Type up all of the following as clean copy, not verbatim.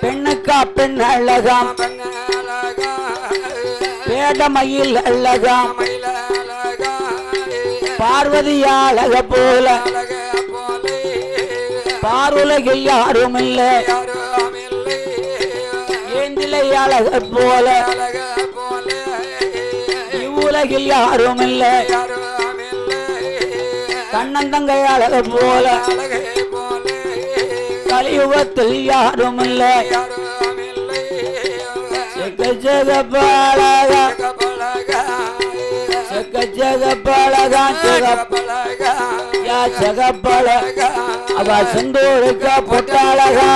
பெண்ணுக்கா பெண் அழகாம் பேடமையில் அழகாம் பார்வதியா அழக போல பாருலகில் யாரும் இல்லை ஏந்திலை அழக போல இவ்வுலகில் யாரும் இல்லை கண்ணந்தங்கை அழக போல கலியுகத்தில் யாரும் இல்லை ஜெகபலகா ஜெகபலகா யா ஜெகபலகா அவ செந்தூருக்கா பொட்டாளகா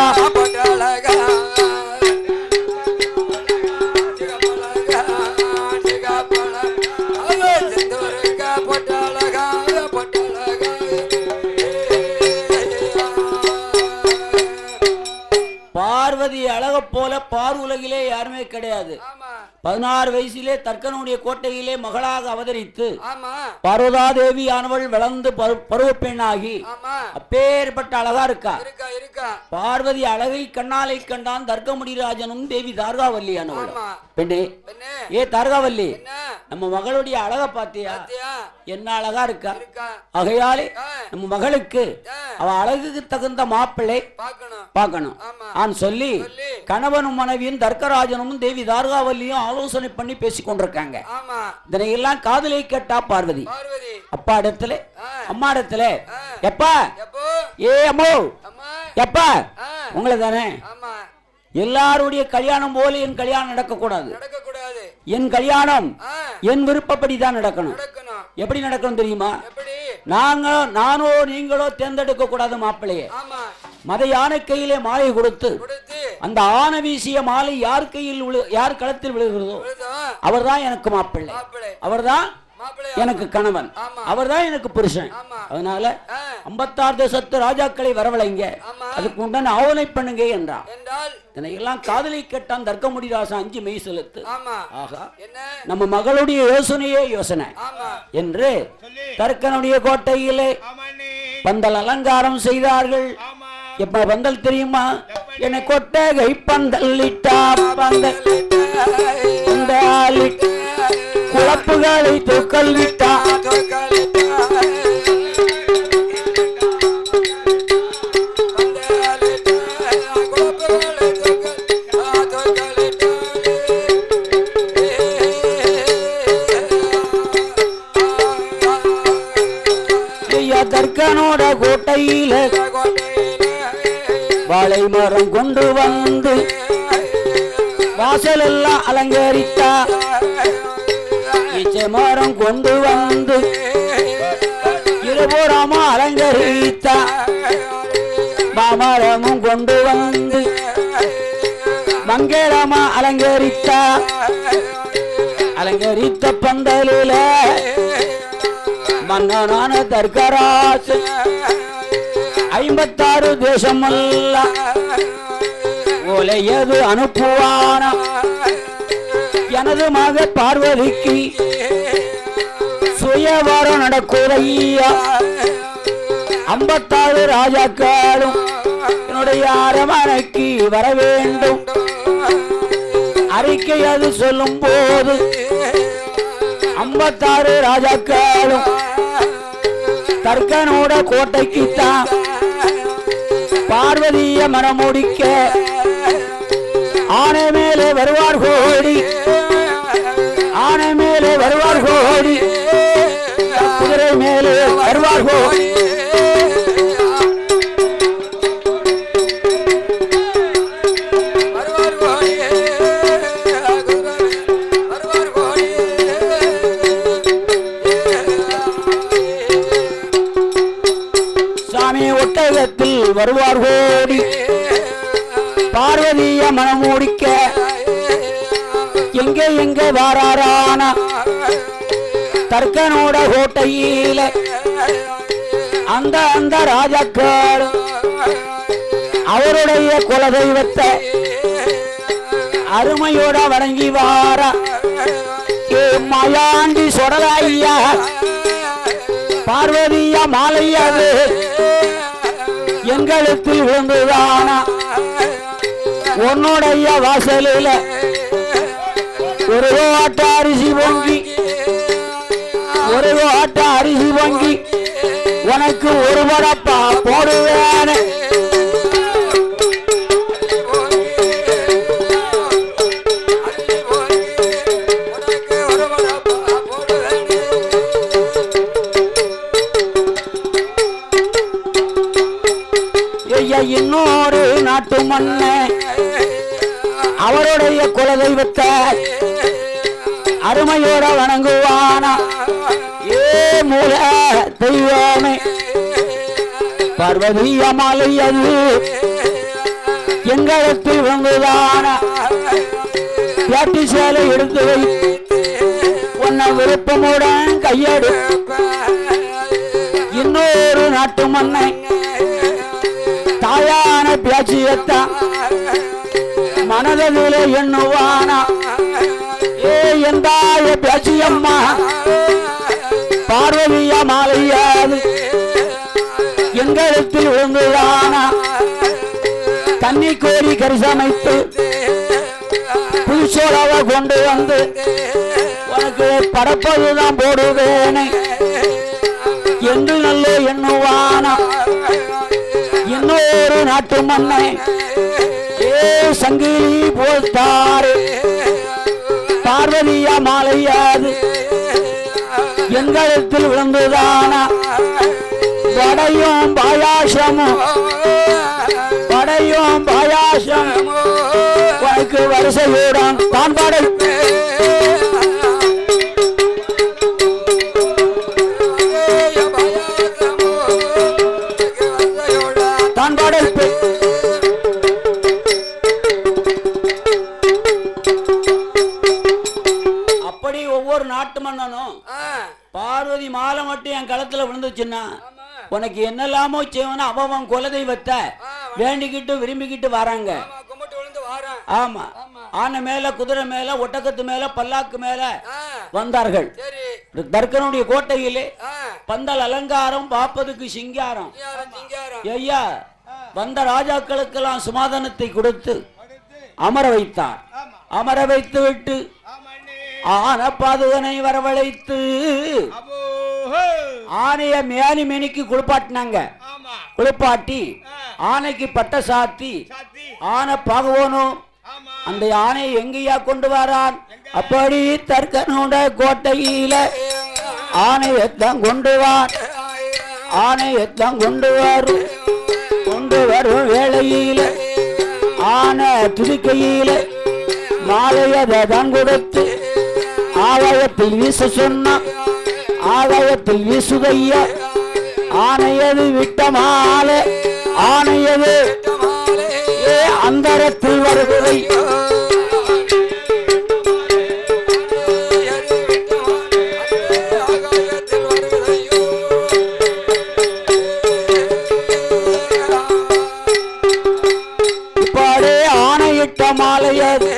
பார்வதி அழக போல பார் உலகிலே யாருமே கிடையாது. 16 வயசிலே தர்க்கனுடைய கோட்டையிலே மகளாக அவதரித்து பார்வதா தேவி ஆனவள் வளர்ந்து பருவ பெண்ணாகி அப்பேற்பட்ட அழகா இருக்கா. பார்வதி அழகை கண்ணாலை கண்டான் தர்க்கமுடிராஜனும் தேவி தார்காவல்லி ஆனவள். பெண்ணே ஏ தார்காவல்லி, நம்ம மகளுடைய அழக பாத்தியா? என்ன அழகா இருக்கா. ஆகையாலே நம்ம மகளுக்கு அவ அழகுக்கு தகுந்த மாப்பிள்ளை பார்க்கணும் ஆன்னு சொல்லி கணவனும் மனைவியும் தர்க்கராஜனும் தேவி தார்காவல்லியும் ஆலோசனை பண்ணி பேசிக் கொண்டிருக்காங்க. இதனை எல்லாம் காதலை கேட்டா பார்வதி அப்பா இடத்துல அம்மா இடத்துல, எப்பா ஏ அம்மோ எப்பா உங்களை தானே, எல்லாருடைய கல்யாணம் போல என் கல்யாணம் நடக்கக்கூடாது. என் கல்யாணம் என் விருப்பப்படி தான் நடக்கணும். எப்படி நடக்கணும் தெரியுமா? நானோ நீங்களோ தேர்ந்தெடுக்க கூடாது மாப்பிள்ளையே. மத யானை கையிலே மாலை கொடுத்து அந்த ஆன வீசிய மாலை யார் கையில் யார் களத்தில் விழுகிறதோ அவர்தான் எனக்கு மாப்பிள்ளை, அவர்தான் எனக்கு கணவன், அவர்தான் எனக்கு புருஷன். அதனால 56 தேசத்து ராஜாக்களை வரவழைங்க, அதுக்கு உண்டான ஆவணை பண்ணுங்க என்றான். இதனையெல்லாம் காதலை கேட்டான் தர்க்கமுடிராசன் 5 மெய் செலுத்து. ஆகா, நம்ம மகளுடைய யோசனை என்று தர்க்கனுடைய கோட்டையிலே பந்தல் அலங்காரம் செய்தார்கள். எப்ப பந்தல் தெரியுமா? என்னை கொட்டகை பந்தல்லிட்டா பந்தல் குழப்புகளை தூக்கல் விட்டா தர்க்கனோட கோட்டையில வாழை மரம் கொண்டு வந்து வாசல் எல்லாம் அலங்கரித்தா, இச்சை மரம் கொண்டு வந்து இருபுறமா அலங்கரித்தா, மாமரமும் கொண்டு வந்து மங்களமா அலங்கரித்தா. அலங்கரித்த பந்தலில மன்னனான தர்க்கராஜ் 56 தேசம் அல்ல ஓலையது அனுப்புவான எனது மக பார்வதிக்கு சுயவரம் நடக்குதையா. 56 ராஜாக்களும் என்னுடைய அரமனைக்கு வர வேண்டும். அறிக்கை அது சொல்லும் போது 56 ராஜாக்களும் தர்க்கனோட கோட்டைக்குத்தான் பார்வதிய மனமுடிக்க ஆனை மேலே வருவார் கோடி, ஆனை மேலே வருவார் கோடி, குதிரை மேலே வருவார் கோடி. சாமி ஒட்டகத்தில் வருவார் கோடி, பார்வதிய மனமூடிக்க எங்கே எங்கே வாராரான தர்க்கனோட கோட்டையில அந்த ராஜாக்கள் அவருடைய குலதெய்வத்தை அருமையோட வணங்கி வாரா. மாயாண்டி சொடலாய்யா பார்வதியா மாலையாது எங்களுக்கு விழுந்துதானா உன்னுடைய வாசலில ஒரு ஓட்ட அரிசி பொங்கி ஒரு ஓட்ட அரிசி பொங்கி உனக்கு ஒரு படப்பா போடுவேன் இன்னொரு நாட்டு மண்ண அவருடைய குலதெய்வத்தை அருமையோட வணங்குவானா ஏ மூல தெய்வமே பார்வதி அமாலை அது எங்களுக்கு வந்துதானா பியாட்டி சேலை எடுத்து வை உன்னை விருப்பமுடன் கையெடு இன்னொரு நாட்டு மண்ணை தாயான பியாச்சியத்தான் மனதிலே எண்ணுவானா ஏ எந்தாய பியாச்சியம்மா பார்வதியா மாலையாது எங்களுக்கு விழுந்துதானா தண்ணி கோரி கரிசமைத்து புதுச்சோளாவை கொண்டு வந்து உனக்கு பரப்பதுதான் போடுவேனே என்று நல்ல எண்ணுவானா இன்னொரு நாட்டு மண்ணை ஏ சங்கிலி போட்டாரு பார்வதியா மாலையாது எங்களுக்கு விழுந்துதானா வடையும் பாயாசமும் வடையும் பாயாசம் உனக்கு வரிசையுடன் தான் படை தான் படைப்பு அப்படி ஒவ்வொரு நாட்டு மன்னனும் பார்வதி மாலை மட்டும் என் களத்துல விழுந்துச்சுன்னா உனக்கு என்னெல்லாமோ செய்வன அவன் குலதெய்வத்தை வேண்டிக்கிட்டு விரும்பிக்கிட்டு வராங்க. ஆமா, ஆனை மேல குதிரை மேல ஒட்டகத்து மேல பல்லாக்கு மேல வந்தார்கள். தர்க்கனுடைய கோட்டையிலே பந்தல் அலங்காரம் பார்ப்பதுக்கு சிங்காரம். ஐயா வந்த ராஜாக்களுக்கெல்லாம் சுமாதானத்தை கொடுத்து அமர வைத்தார். அமர வைத்து விட்டு ஆன பாதுகனை வரவழைத்து ஆனைய மேனி மேனிக்கு குளிப்பாட்டினாங்க. குளிப்பாட்டி ஆனைக்கு பட்ட சாத்தி ஆனை பாகவோனும் அந்த ஆனையை எங்கேயா கொண்டு வரான். அப்படி தர்க்கனோட கோட்டையில ஆனையத்தான் கொண்டு வார். ஆனையத்தான் கொண்டு வரும் வேளையில ஆனை துதிக்கையில மாலையதான் கொடுத்து ஆலயத்தில் வீச சொன்னான். ஆலயத்தில் வீசுதையா ஆனையது விட்ட மாலை. ஆனையது அந்தரத்தில் வருவதை இப்பாடே ஆணையிட்ட மாலையது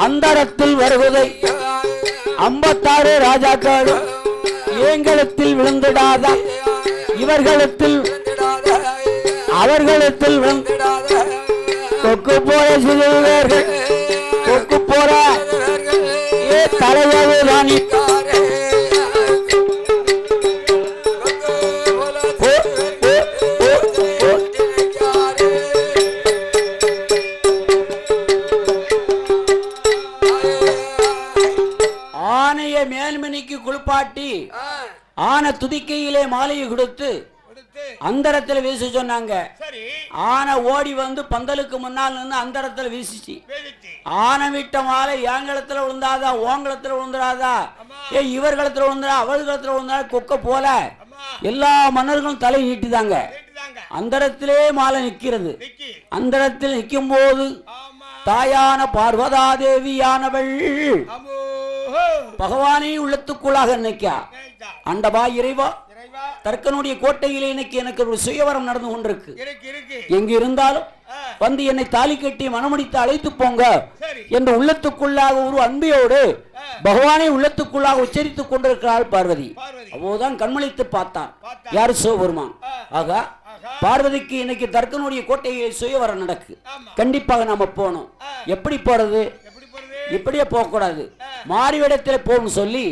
அந்தரத்தில் வருவதை 56 ராஜாக்களும் எங்களத்தில் விழுந்துடாத இவர்களத்தில் அவர்களத்தில் கொக்கு போற சிறுவர்கள் கொக்கு போற தலைவர் ராணி ஆனைய மேல்மணிக்கு குளிப்பாட்டி ஆனை துதிக்கையிலே மாலையை கொடுத்து அந்தரத்துல வீச சொன்னாங்க. ஆனை ஓடி வந்து பந்தலுக்கு முன்னால் நின்று அந்தரத்துல வீசிச்சு. ஆனை விட்ட மாலை ஏங்களத்துல விழுந்தாதா ஓங்களத்துல விழுந்துடாதா இவர்களத்துல விழுந்தா அவர்களத்துல விழுந்தா கொக்க போல எல்லா மன்னர்களும் தலை நீட்டிதாங்க. அந்தரத்திலே மாலை நிற்கிறது. அந்தரத்தில் நிற்கும் போது தாயான பார்வதா தேவியானவள் பகவானை உள்ளத்துக்குள்ளாக நினைக்கா. அண்டபா இறைவா தர்க்கனுடைய கோட்டையிலே இன்னைக்கு எனக்கு ஒரு சுயவரம் நடந்து கொண்டிருக்கு. எங்க இருந்தாலும் வந்து என்னை தாலி கட்டி மனமுடித்து அழைத்து போங்க என்று உள்ளத்துக்குள்ளாக ஒரு அன்பையோடு பகவானை உள்ளத்துக்குள்ளாக உச்சரித்துக் கொண்டிருக்கிறாள் பார்வதி. அப்போதுதான் கண்மளித்து பார்த்தான் யாரு சிவபெருமான். ஆகா பார்வதிக்கு இன்னைக்கு தர்க்கனுடைய கோட்டையை சுயவரம் நடக்கு. கண்டிப்பாக நாம போனோம். எப்படி போறது? இப்படியே போக கூடாது, மாறிவிடத்தில் போகணும் சொல்லி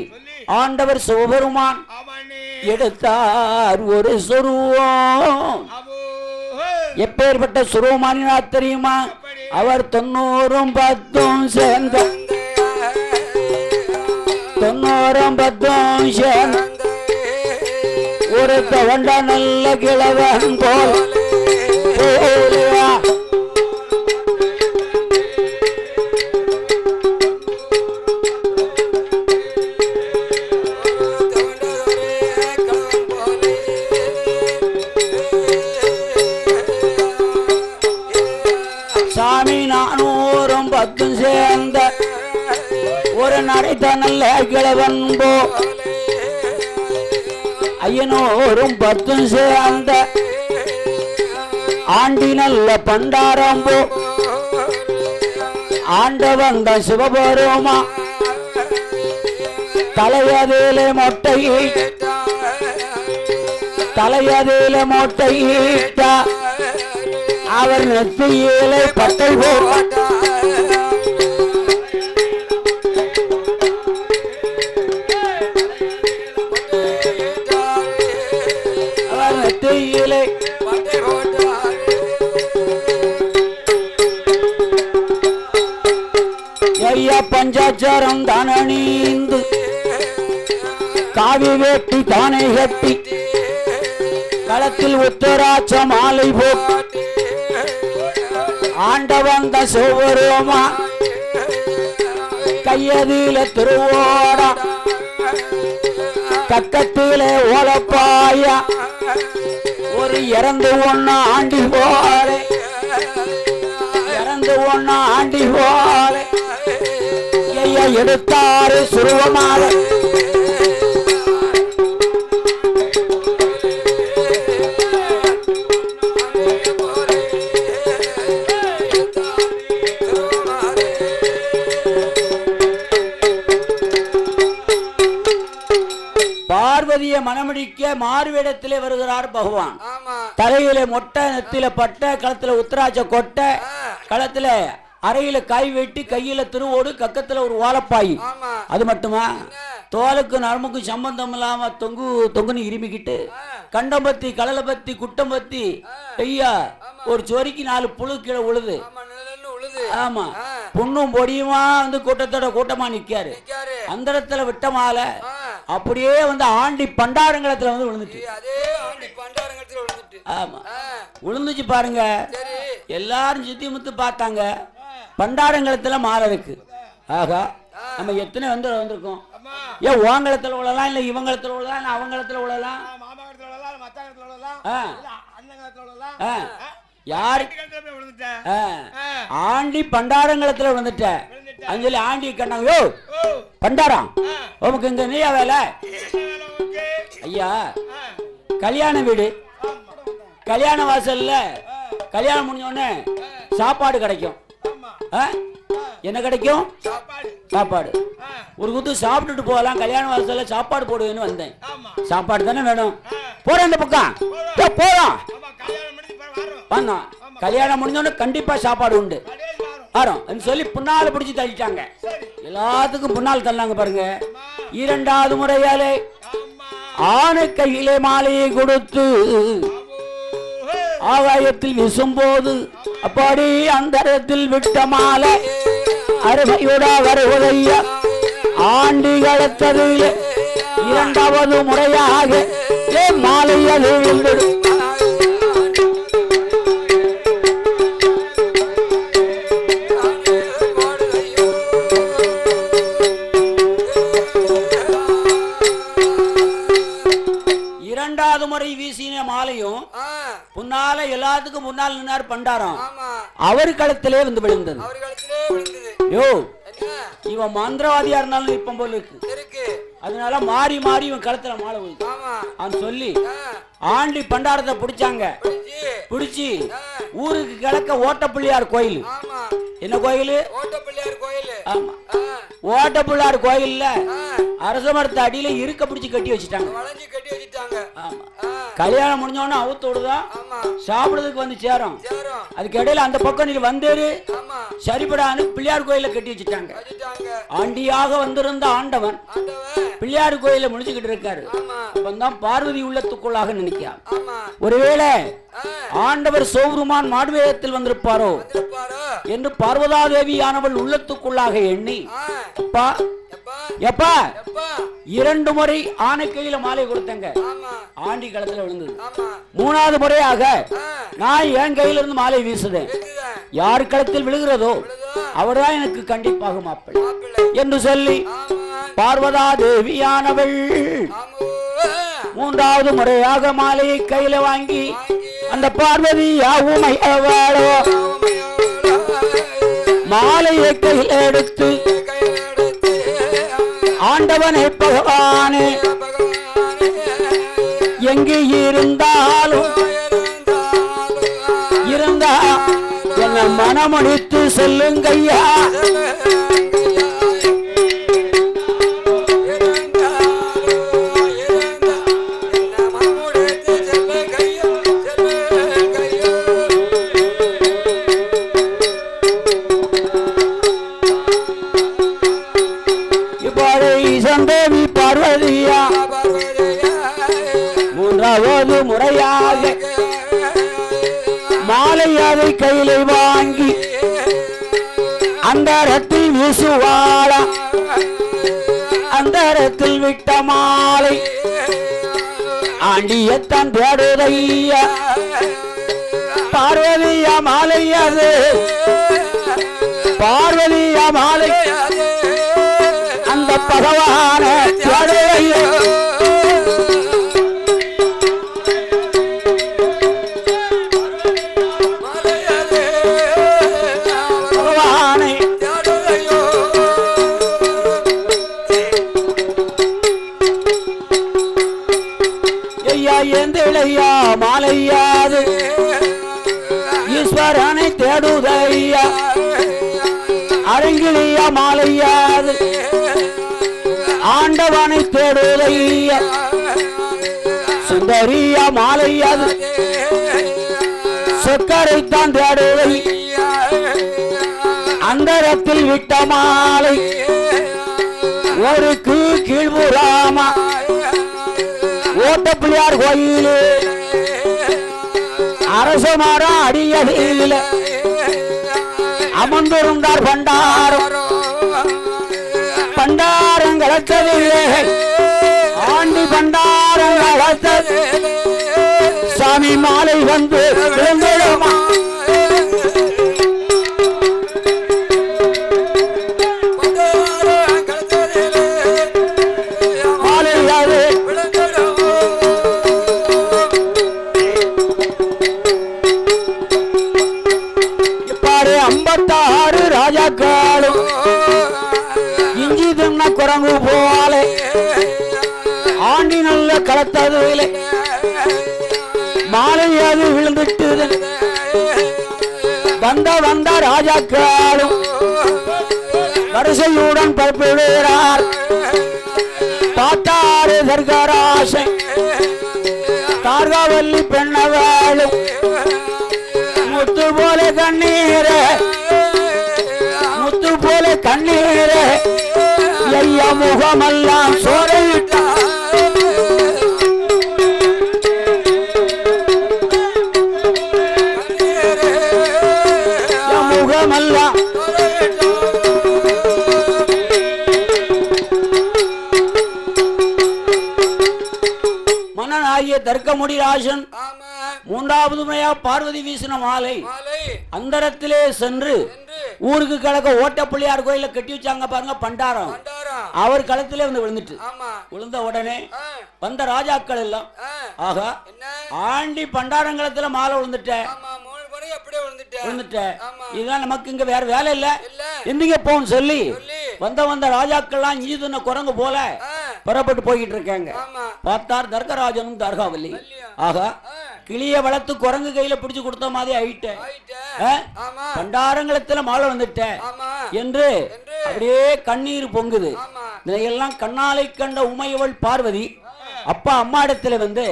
ஆண்டவர் சிவபெருமான் எடுத்தார் ஒரு சொருவம். எப்பேற்பட்ட சுருவமானினா தெரியுமா? அவர் 90 10 சேர்ந்த 90 10 சேர்ந்த ஒரு தவண்ட நல்ல கிழவன் போல் சாமி 400 10 சேர்ந்த ஒரு நடைத்த நல்ல கிழவன் போ ஐயனோரும் 10 சேர்ந்த ஆண்டி நல்ல பண்டாரம்போ ஆண்டவந்த சிவபெருமா தலையதிலே மொட்டையிட்ட அவர் நெத்தியிலே பட்டை போட்ட அவர் நெத்தியிலே பஞ்சாச்சாரம் தானணிந்து காவி வேட்டி தானே கட்டி களத்தில் உத்தராட்ச மாலை போட்டு ஆண்டவந்த சிவபெருமா கையதில திருவோட கக்கத்திலே ஓலப்பாயா ஒரு இறந்து ஒண்ணா ஆண்டி போலே எடுத்தாரு சுருவமாக பார்வதியை மனமுடிக்க மாறுவேடத்திலே வருகிறார் பகவான். தலையில மொட்டை, நெத்தில பட்டை, களத்துல உத்தராட்ச கொட்டை, களத்துல அறையில காய் வெட்டி, கையில திருவோடு, கக்கத்துல ஒரு ஓலப்பாய். அது மட்டுமா, தோலுக்கு நரம்புக்கு சம்பந்தம் இல்லாம தொங்குன்னு இருமிக்கிட்டு கண்டம்பத்தி, களலபத்தி, குட்டம்பத்தி, ஐயா ஒரு சொரிக்கு 4 புழு கீழே உழுது. ஆமா, புண்ணும் பொடியுமா வந்து கூட்டத்தோட கூட்டமா நிக்காரு. அந்த இடத்துல விட்ட மாலை அப்படியே வந்து ஆண்டி பண்டாரங்களத்துல வந்து விழுந்துட்டு. ஆமா, விழுந்துச்சு பாருங்க. எல்லாரும் சுத்தி முத்து பார்த்தாங்க. பண்டாரங்களத்துல மாலை இருக்கு. ஆகா, நம்ம எத்தனை வந்திருக்கோம். ஏன் ஓங்களத்துல விழலாம், இல்ல இவங்களத்துல விழலாம், இல்ல அவங்களத்துல விழலாம், யாரு ஆண்டி பண்டாரங்களத்துல விழுந்துட்ட சொல்லி ஆண்டி கண்டாங்க. யோ பண்டாரம், உமக்கு இங்க நீயா வேலை? ஐயா, கல்யாண வீடு, கல்யாண வாசல்ல கல்யாணம் முடிஞ்ச உடனே சாப்பாடு கிடைக்கும். என்ன கிடைக்கும்? சாப்பாடு. ஒரு குத்து சாப்பிட்டுட்டு போகலாம். கல்யாண வாசல்ல சாப்பாடு போடுவேன்னு வந்தேன். சாப்பாடு தானே வேணும். போறேன் இந்த பக்கம் போறோம். வந்தோம், கல்யாணம் முடிஞ்சோன்னு கண்டிப்பா சாப்பாடு உண்டு வரும் சொல்லி புண்ணால பிடிச்சி தள்ளிட்டாங்க. எல்லாத்துக்கும் புண்ணால் தள்ளாங்க பாருங்க. 2வது முறையாலே ஆணை கையிலே மாலையை கொடுத்து ஆகாயத்தில் வீசும்போது அப்படி அந்தரத்தில் விட்ட மாலை அருமையோட வருவதைய ஆண்டி கலத்தது. 2வது முறையாக மாலை அது விழுந்தது. முறை வீசின மாலையும் முன்னால எல்லாத்துக்கும் முன்னால் நின்னார் பண்டாரம். அவர் களத்திலே வந்து விழுந்தது. யோ, இவன் மந்திரவாதியா இருந்தாலும் இப்ப போல இருக்கு. அதனால மாறி மாறி இவன் களத்துல மாலை விழுந்து சொல்லி ஆண்டி பண்டாரத்தை பிடிச்சாங்க. பிடிச்சி ஊருக்கு கிழக்க ஓட்டப்பிள்ளையார் கோயில். என்ன கோயில்? ஆமா, ஓட்டப்பிள்ளையார் கோயில்ல அரச மரத்து அடியில இருக்க பிடிச்சி கட்டி வச்சுட்டாங்க. ஆமா, கல்யாணம் முடிஞ்சோன்னு அவுத்து விடுதான். சாப்பிடுறதுக்கு வந்து சேரும். அதுக்கு இடையில அந்த பக்கம் நீ வந்தேரு சரிபடான்னு பிள்ளையார் கோயில கட்டி வச்சுட்டாங்க. ஆண்டியாக வந்திருந்த ஆண்டவன் பிள்ளையார் கோயில முடிச்சுக்கிட்டு இருக்காரு. அப்பந்தான் பார்வதி உள்ளத்துக்குள்ளாக நினைக்கா, ஒருவேளை ஆண்டவர் சோருமான் மாடுவேகத்தில் வந்திருப்பாரோ என்று பார்வதாதேவி ஆனவள் உள்ளத்துக்குள்ளாக எண்ணி, அப்பா எப்பா 2 முறை ஆனை கையில மாலை கொடுத்தங்க, ஆண்டி களத்துல விழுந்தது. 3வது முறையாக நான் என் கையில இருந்து மாலை வீசுதேன், யார் களத்தில் விழுகிறதோ அவர்தான் எனக்கு கண்டிப்பாக மாப்பிள்ளை என்று சொல்லி பார்வதா தேவியானவள் 3வது முறையாக மாலையை கையில வாங்கி அந்த பார்வதி யாவுமையவாளோ மாலையை கையில் எடுத்து, ஆண்டவனே பகவானே எங்கே இருந்தாலும் இருந்தா என்ன மனமுடித்து செல்லுங்கய்யா, தேவி பார்வதியா 3வது முறையாக மாலை அதை கையில வாங்கி அந்தரத்தில் வீசுவாளா, அந்தரத்தில் விட்ட மாலை ஆண்டியத்தான் தேடுதையா, பார்வதியா மாலை அது பார்வதியா மாலை அந்த பகவான தேடுதையா, பகவானை ஐயா எந்திழையா மாலையாது ஈஸ்வரனை தேடுதையா, அரங்கிலியா மாலையாது ஆண்டவனை தேடுதையா, சுந்தரியா மாலையாது சொக்கரைத்தான் தேடுதை, அந்தரத்தில் விட்ட மாலை ஒருக்கு கீழ்புறாமா ஓட்ட பிள்ளையார் கோயிலே அரச மரம் அடியடியில அமர்ந்திருந்தார் பண்டாரம், பண்டாரம் கலத்ததில்லை ஆண்டி பண்டாரம் கலத்தது சாமி மாலை வந்து விழுந்திடுமா, மாலையாவே இப்பாரு 56 ராஜாக்களும் இஞ்சி தின்ன குரங்கு போலே ஆண்டி நல்ல களத்ததில்லை மாலையாது விழுந்துட்டு வந்த ராஜாக்களும் வரிசையுடன் பரப்பிடுகிறார். பார்த்தாரு தர்கராசை தார்காவல்லி பெண்ணவாளும் முத்து போல கண்ணீரே முத்து போல கண்ணீரே ஐயா முகமெல்லாம் சோறையிட்டார், முகமெல்லாம் மன்னனாகிய தர்க்கமுடிராசன் 3வது முறையா பார்வதி வீசின மாலை அந்தரத்திலே சென்று ஊருக்கு கிழக்க ஓட்ட பிள்ளையார் கோயில கட்டி வச்சாங்க பாருங்க பண்டாரம், அவர் களத்திலே வந்து விழுந்துட்டு விழுந்த உடனே வந்த ராஜாக்கள் எல்லாம் ஆகா ஆண்டி பண்டாரங்களத்துல மாலை விழுந்துட்டேன் இதுதான் நமக்கு இங்க வேற வேலை இல்ல எந்திங்க போன்னு சொல்லி வந்த ராஜாக்கள்லாம் இஞ்சி தின்ன குரங்கு போல புறப்பட்டு போய்கிட்டு இருக்காங்க. பார்த்தார் தர்கராஜனும் தர்காவல்லி ஆகா கிளிய வளர்த்து குரங்கு கையில பிடிச்சு கொடுத்த மாதிரி ஆயிட்டேன், பண்டாரங்களத்துல மாலை வந்துட்டேன் என்று அப்படியே கண்ணீர் பொங்குது. இதையெல்லாம் கண்ணாலை கண்ட உமையவள் பார்வதி அப்பா அம்மா இடத்துல வந்து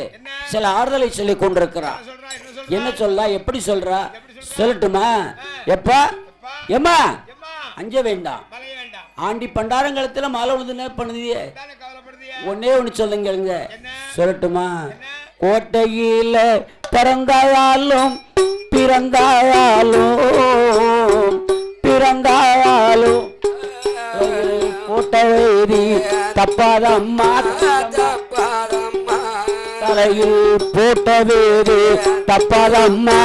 சில ஆறுதலை சொல்லிக் கொண்டிருக்கிறார். என்ன சொல்ல? எப்படி சொல்றா? சொல்லட்டுமா? எப்பா எம்மா அஞ்ச வேண்டாம். ஆண்டி பண்டாரங்களத்துல மாலை விழுந்து பண்ணுதியே. ஒன்னே ஒண்ணு சொல்லுங்க, சொல்லட்டுமா? கோட்டையில பிறந்தாயாலும் கோட்டவேரி தப்பாதம்மா, தலையில் போட்ட வேறு தப்பாதம்மா,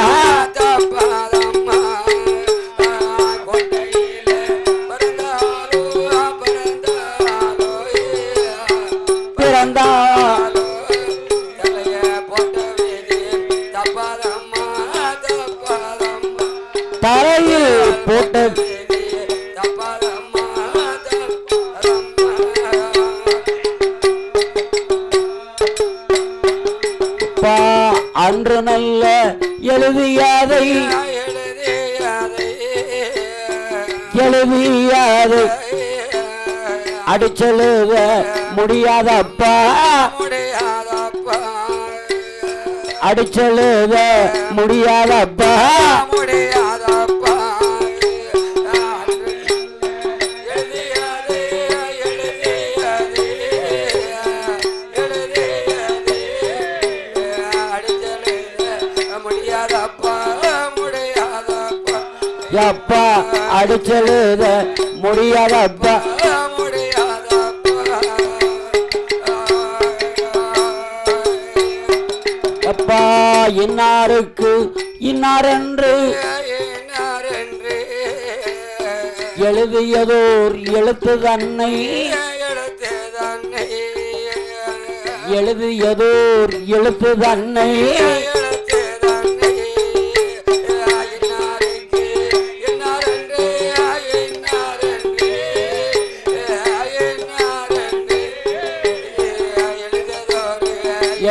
தலையில் போட்ட அன்று நல்ல எழுதியாதை அடிச்செழுத முடியாதப்பா, அடிச்செழுத முடியாதப்பா, அப்பா அடிச்செழுத முடியாதப்பா, அப்பா இன்னாருக்கு இன்னாரென்று எழுதியதோர் எழுத்து தன்னை, எழுதியதோர் எழுத்து தன்னை,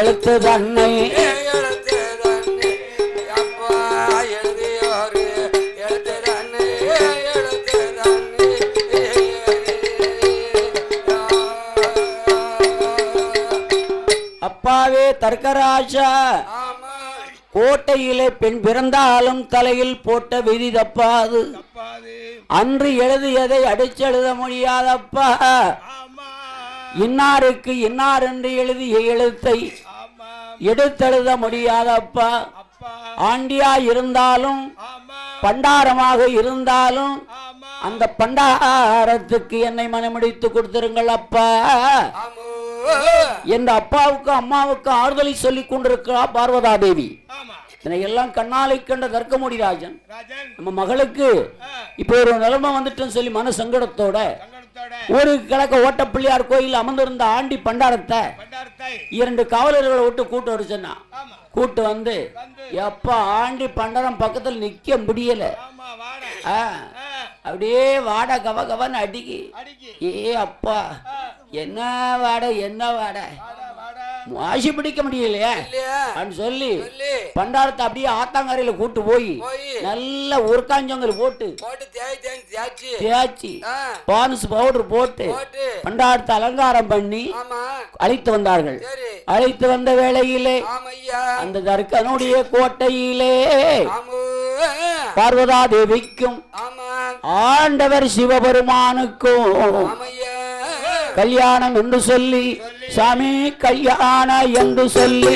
எழுத்து தன்னை, அப்பாவே தர்க்கராஜா, கோட்டையிலே பெண் பிறந்தாலும் தலையில் போட்ட விதி தப்பாது. அன்று எழுதியதை அடிச்செழுத முடியாதப்பா, இன்னாருக்கு இன்னார் என்று எழுதிய எழுத்தை எடுத்தெழுத முடியாதப்பா. ஆண்டியா இருந்தாலும் பண்டாரமாக இருந்தாலும் அந்த பண்டாரத்துக்கு என்னை மனமுடித்து கொடுத்திருங்கள் அப்பா என்ற அப்பாவுக்கு அம்மாவுக்கு ஆறுதலை சொல்லிக் கொண்டிருக்கிறார் பார்வதா தேவி. இதனையெல்லாம் கண்ணாலை கண்ட தர்க்கமுடி ராஜன் நம்ம மகளுக்கு இப்போ ஒரு நிலைமை வந்துட்டுன்னு சொல்லி மன சங்கடத்தோட ஒரு கிழக்க ஓட்டப்பிள்ளையார் கோயில் அமர்ந்திருந்த ஆண்டி பண்டாரத்தை 2 காவலர்களை விட்டு கூட்டு வர சொன்னா. கூட்டு வந்து எப்ப ஆண்டி பண்டாரம் பக்கத்தில் நிக்க முடியல, அப்படியே வாடை கவ கவன்னு அடிக்கி. ஏ அப்பா என்ன வாடை என்ன வாடை, வாசி பிடிக்க முடியலையே சொல்லி பண்டாரத்தை அப்படியே ஆத்தாங்கரையில கூட்டு போய் நல்ல உருக்காஞ்சொங்கல் போட்டு தேய்ச்சி பான்ஸ் பவுடர் போட்டு பண்டாரத்தை அலங்காரம் பண்ணி அழைத்து வந்தார்கள். அழைத்து வந்த வேளையிலே அந்த தர்க்கனுடைய கோட்டையிலே பார்வதா தேவிக்கும் ஆண்டவர் சிவபெருமானுக்கும் கல்யாணம் என்று சொல்லி, சாமி கல்யாணம் என்று சொல்லி